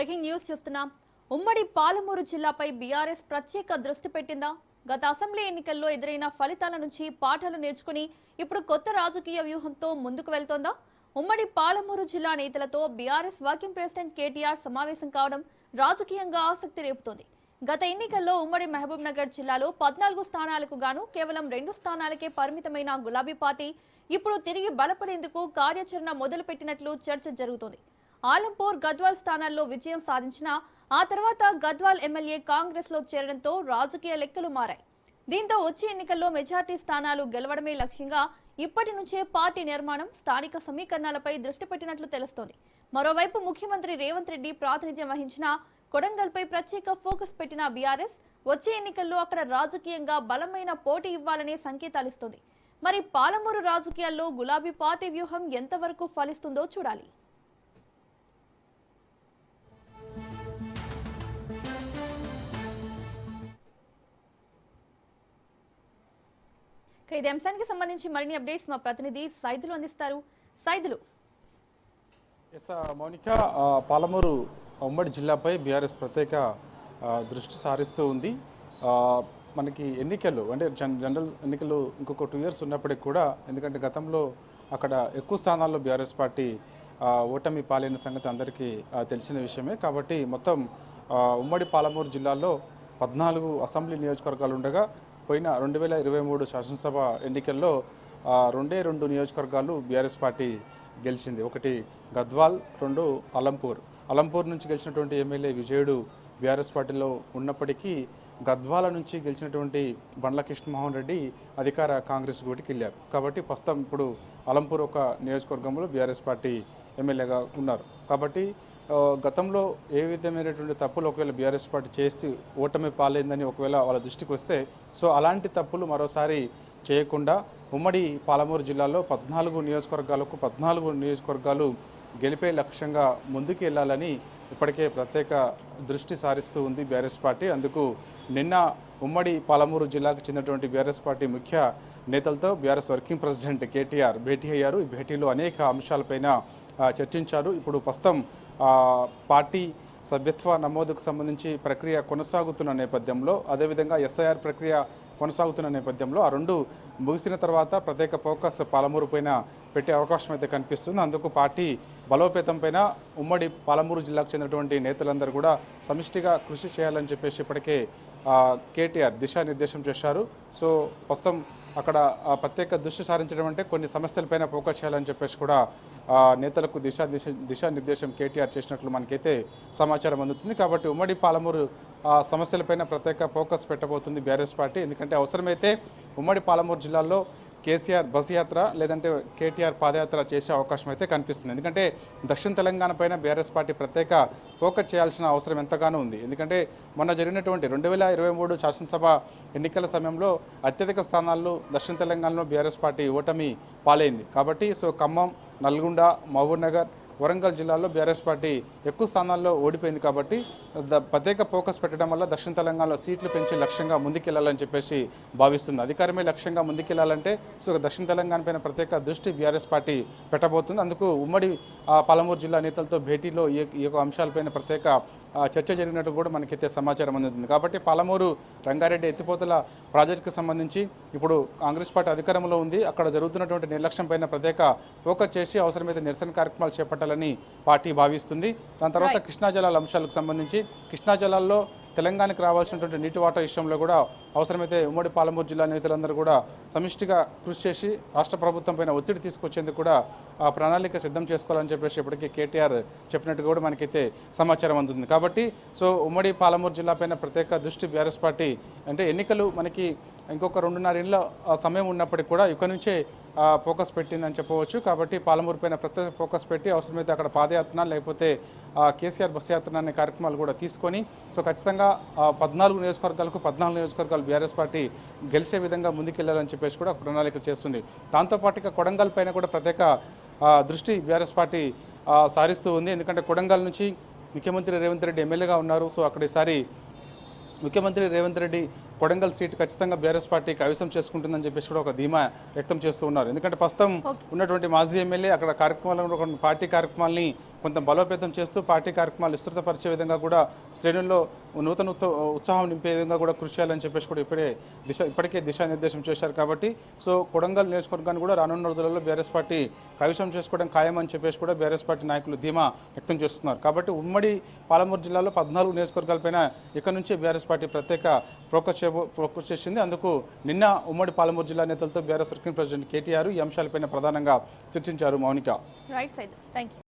Breaking news చూస్తున్నాం. ఉమ్మడి Palamuru జిల్లాపై BRS ప్రత్యేక దృష్టి పెట్టిందా? గత అసెంబ్లీ ఎన్నికల్లో ఎదురైన ఫలితాల నుంచి పాఠాలు నేర్చుకుని ఇప్పుడు కొత్త రాజకీయ వ్యూహంతో ముందుకు వెళ్తోందా? ఉమ్మడి పాలమూరు జిల్లా నేతలతో బీఆర్ఎస్ వర్కింగ్ ప్రెసిడెంట్ కేటీఆర్ సమావేశం కావడం రాజకీయంగా ఆసక్తి రేపుతోంది. గత ఎన్నికల్లో ఉమ్మడి మహబూబ్ నగర్ జిల్లాలో 14 స్థానాలకు గాను కేవలం 2 స్థానాలకే పరిమితమైన గులాబీ పార్టీ ఇప్పుడు తిరిగి బలపడేందుకు కార్యాచరణ మొదలుపెట్టినట్లు చర్చ జరుగుతోంది. ఆలంపూర్, గద్వాల్ స్థానాల్లో విజయం సాధించినా ఆ తర్వాత గద్వాల్ ఎమ్మెల్యే కాంగ్రెస్ లో చేరడంతో రాజకీయ లెక్కలు మారాయి. దీంతో వచ్చే ఎన్నికల్లో మెజార్టీ స్థానాలు గెలవడమే లక్ష్యంగా ఇప్పటి నుంచే పార్టీ నిర్మాణం, స్థానిక సమీకరణాలపై దృష్టి పెట్టినట్లు తెలుస్తోంది. మరోవైపు ముఖ్యమంత్రి రేవంత్ రెడ్డి ప్రాతినిధ్యం వహించిన కొడంగల్పై ప్రత్యేక ఫోకస్ పెట్టిన బీఆర్ఎస్ వచ్చే ఎన్నికల్లో అక్కడ రాజకీయంగా బలమైన పోటీ ఇవ్వాలనే సంకేతాలిస్తోంది. మరి పాలమూరు రాజకీయాల్లో గులాబీ పార్టీ వ్యూహం ఎంతవరకు ఫలిస్తుందో చూడాలి. ఇదే అంశానికి సంబంధించి మరిన్ని అప్డేట్స్ మా ప్రతినిధి సైదులు అందిస్తారు. సైదులు. మౌనిక, పాలమూరు ఉమ్మడి జిల్లాపై బీఆర్ఎస్ ప్రత్యేక దృష్టి సారిస్తూ ఉంది. మనకి ఎన్నికలు అంటే జనరల్ ఎన్నికలు ఇంకొక 2 years ఉన్నప్పటికీ కూడా, ఎందుకంటే గతంలో అక్కడ ఎక్కువ స్థానాల్లో బీఆర్ఎస్ పార్టీ ఓటమి పాలైన సంగతి అందరికీ తెలిసిన విషయమే. కాబట్టి మొత్తం ఉమ్మడి పాలమూరు జిల్లాలో 14 అసెంబ్లీ నియోజకవర్గాలు ఉండగా పోయిన 2023 శాసనసభ ఎన్నికల్లో 2 నియోజకవర్గాలు బీఆర్ఎస్ పార్టీ గెలిచింది. ఒకటి గద్వాల్, 2 అలంపూర్ నుంచి గెలిచినటువంటి ఎమ్మెల్యే విజయుడు బీఆర్ఎస్ పార్టీలో ఉన్నప్పటికీ గద్వాల నుంచి గెలిచినటువంటి బండ్ల కృష్ణమోహన్ రెడ్డి అధికార కాంగ్రెస్ గూటికి వెళ్ళారు. కాబట్టి ప్రస్తుతం ఇప్పుడు అలంపూర్ ఒక నియోజకవర్గంలో బీఆర్ఎస్ పార్టీ ఎమ్మెల్యేగా ఉన్నారు. కాబట్టి గతంలో ఏ విధమైనటువంటి తప్పులు ఒకవేళ బీఆర్ఎస్ పార్టీ చేసి ఓటమి పాలైందని ఒకవేళ వాళ్ళ దృష్టికి వస్తే, సో అలాంటి తప్పులు మరోసారి చేయకుండా ఉమ్మడి పాలమూరు జిల్లాలో 14 నియోజకవర్గాలు గెలిపే లక్ష్యంగా ముందుకు వెళ్ళాలని ఇప్పటికే ప్రత్యేక దృష్టి సారిస్తూ ఉంది బీఆర్ఎస్ పార్టీ. అందుకు నిన్న ఉమ్మడి పాలమూరు జిల్లాకు చెందినటువంటి బీఆర్ఎస్ పార్టీ ముఖ్య నేతలతో బీఆర్ఎస్ వర్కింగ్ ప్రెసిడెంట్ కేటీఆర్ భేటీ అయ్యారు. ఈ భేటీలో అనేక అంశాలపైన చర్చించారు. ఇప్పుడు ప్రస్తుతం పార్టీ సభ్యత్వ నమోదుకు సంబంధించి ప్రక్రియ కొనసాగుతున్న నేపథ్యంలో, అదేవిధంగా ఎస్ఐఆర్ ప్రక్రియ కొనసాగుతున్న నేపథ్యంలో ఆ 2 ముగిసిన తర్వాత ప్రత్యేక ఫోకస్ పాలమూరు పైన పెట్టే అవకాశం అయితే కనిపిస్తుంది. అందుకు పార్టీ బలోపేతం పైన ఉమ్మడి పాలమూరు జిల్లాకు చెందినటువంటి నేతలందరూ కూడా సమిష్టిగా కృషి చేయాలని చెప్పేసి ఇప్పటికే కేటీఆర్ దిశానిర్దేశం చేశారు. సో ప్రస్తుతం అక్కడ ప్రత్యేక దృష్టి సారించడం అంటే కొన్ని సమస్యలపైన ఫోకస్ చేయాలని చెప్పేసి కూడా నేతలకు దిశానిర్దేశం కేటీఆర్ చేసినట్లు మనకైతే సమాచారం అందుతుంది. కాబట్టి ఉమ్మడి పాలమూరు సమస్యలపైన ప్రత్యేక ఫోకస్ పెట్టబోతుంది బీఆర్ఎస్ పార్టీ. ఎందుకంటే అవసరమైతే ఉమ్మడి పాలమూరు జిల్లాలో కేసీఆర్ బస్ యాత్ర లేదంటే కేటీఆర్ పాదయాత్ర చేసే అవకాశం అయితే కనిపిస్తుంది. ఎందుకంటే దక్షిణ తెలంగాణ పైన బీఆర్ఎస్ పార్టీ ప్రత్యేక ఫోకస్ చేయాల్సిన అవసరం ఎంతగానో ఉంది. ఎందుకంటే మొన్న జరిగినటువంటి 2023 శాసనసభ ఎన్నికల సమయంలో అత్యధిక స్థానాల్లో దక్షిణ తెలంగాణలో బీఆర్ఎస్ పార్టీ ఓటమి పాలైంది. కాబట్టి సో ఖమ్మం, నల్గొండ, మహబూబ్ నగర్, వరంగల్ జిల్లాల్లో బీఆర్ఎస్ పార్టీ ఎక్కువ స్థానాల్లో ఓడిపోయింది. కాబట్టి ప్రత్యేక ఫోకస్ పెట్టడం వల్ల దక్షిణ తెలంగాణలో సీట్లు పెంచే లక్ష్యంగా ముందుకెళ్లాలని చెప్పేసి భావిస్తుంది. అధికారమే లక్ష్యంగా ముందుకెళ్లాలంటే సో దక్షిణ తెలంగాణ పైన ప్రత్యేక దృష్టి బీఆర్ఎస్ పార్టీ పెట్టబోతుంది. అందుకు ఉమ్మడి పాలమూరు జిల్లా నేతలతో భేటీలో ఈ యొక్క అంశాలపైన ప్రత్యేక చర్చ జరిగినట్టు కూడా మనకైతే సమాచారం అందుతుంది. కాబట్టి పాలమూరు రంగారెడ్డి ఎత్తిపోతల ప్రాజెక్టుకు సంబంధించి ఇప్పుడు కాంగ్రెస్ పార్టీ అధికారంలో ఉంది. అక్కడ జరుగుతున్నటువంటి నిర్లక్ష్యం పైన ప్రత్యేక ఫోకస్ చేసి అవసరమైతే నిరసన కార్యక్రమాలు చేపట్టాలని పార్టీ భావిస్తుంది. దాని తర్వాత కృష్ణా జలాల అంశాలకు సంబంధించి కృష్ణా జలాల్లో తెలంగాణకు రావాల్సినటువంటి నీటి వాటా విషయంలో కూడా అవసరమైతే ఉమ్మడి పాలమూరు జిల్లా నేతలందరూ కూడా సమిష్టిగా కృషి చేసి రాష్ట్ర ప్రభుత్వం పైన ఒత్తిడి తీసుకొచ్చేందుకు కూడా ఆ ప్రణాళిక సిద్ధం చేసుకోవాలని చెప్పేసి ఇప్పటికీ కేటీఆర్ చెప్పినట్టు కూడా మనకైతే సమాచారం అందుతుంది. కాబట్టి సో ఉమ్మడి పాలమూరు జిల్లా పైన ప్రత్యేక దృష్టి బీఆర్ఎస్ పార్టీ అంటే ఎన్నికలు మనకి ఇంకొక 2.5 ఏళ్ళ సమయం ఉన్నప్పటికీ కూడా ఇక్కడి నుంచే ఫోకస్ పెట్టిందని చెప్పవచ్చు. కాబట్టి పాలమూరు పైన ప్రత్యేక ఫోకస్ పెట్టి అవసరమైతే అక్కడ పాదయాత్ర లేకపోతే కేసీఆర్ బస్ యాత్ర అనే కార్యక్రమాలు కూడా తీసుకొని సో ఖచ్చితంగా 14 నియోజకవర్గాలు బీఆర్ఎస్ పార్టీ గెలిచే విధంగా ముందుకెళ్లాలని చెప్పేసి కూడా ప్రణాళిక చేస్తుంది. దాంతోపాటుగా కొడంగల్ పైన కూడా ప్రత్యేక దృష్టి బీఆర్ఎస్ పార్టీ సారిస్తూ ఉంది. ఎందుకంటే కొడంగల్ నుంచి ముఖ్యమంత్రి రేవంత్ రెడ్డి ఎమ్మెల్యేగా ఉన్నారు. సో అక్కడ ఈసారి ముఖ్యమంత్రి రేవంత్ రెడ్డి కొడంగల్ సీట్ ఖచ్చితంగా బీఆర్ఎస్ పార్టీ కైవసం చేసుకుంటుందని చెప్పేసి కూడా ఒక ధీమా వ్యక్తం చేస్తూ ఉన్నారు. ఎందుకంటే ప్రస్తుతం ఉన్నటువంటి మాజీ ఎమ్మెల్యే అక్కడ కార్యక్రమాలను పార్టీ కార్యక్రమాల్ని కొంత బలోపేతం చేస్తూ పార్టీ కార్యక్రమాలు విస్తృతపరిచే విధంగా కూడా శ్రేణుల్లో నూతన ఉత్సాహం నింపే విధంగా కూడా కృషి చేయాలని చెప్పేసి కూడా ఇప్పటికే దిశానిర్దేశం చేశారు. కాబట్టి సో కొడంగల్ నియోజకవర్గాన్ని కూడా రానున్న రోజులలో బీఆర్ఎస్ పార్టీ కైవసం చేసుకోవడం ఖాయమని చెప్పేసి కూడా బీఆర్ఎస్ పార్టీ నాయకులు ధీమా వ్యక్తం చేస్తున్నారు. కాబట్టి ఉమ్మడి పాలమూరు జిల్లాలో 14 నియోజకవర్గాలపైన ఇక్కడ నుంచే బీఆర్ఎస్ పార్టీ ప్రత్యేక ఫోకస్ చేసింది. అందుకు నిన్న ఉమ్మడి పాలమూరు జిల్లా నేతలతో బీఆర్ఎస్ వర్కింగ్ ప్రెసిడెంట్ కేటీఆర్ ఈ అంశాలపైన ప్రధానంగా చర్చించారు. మౌనిక. Right side. థాంక్యూ.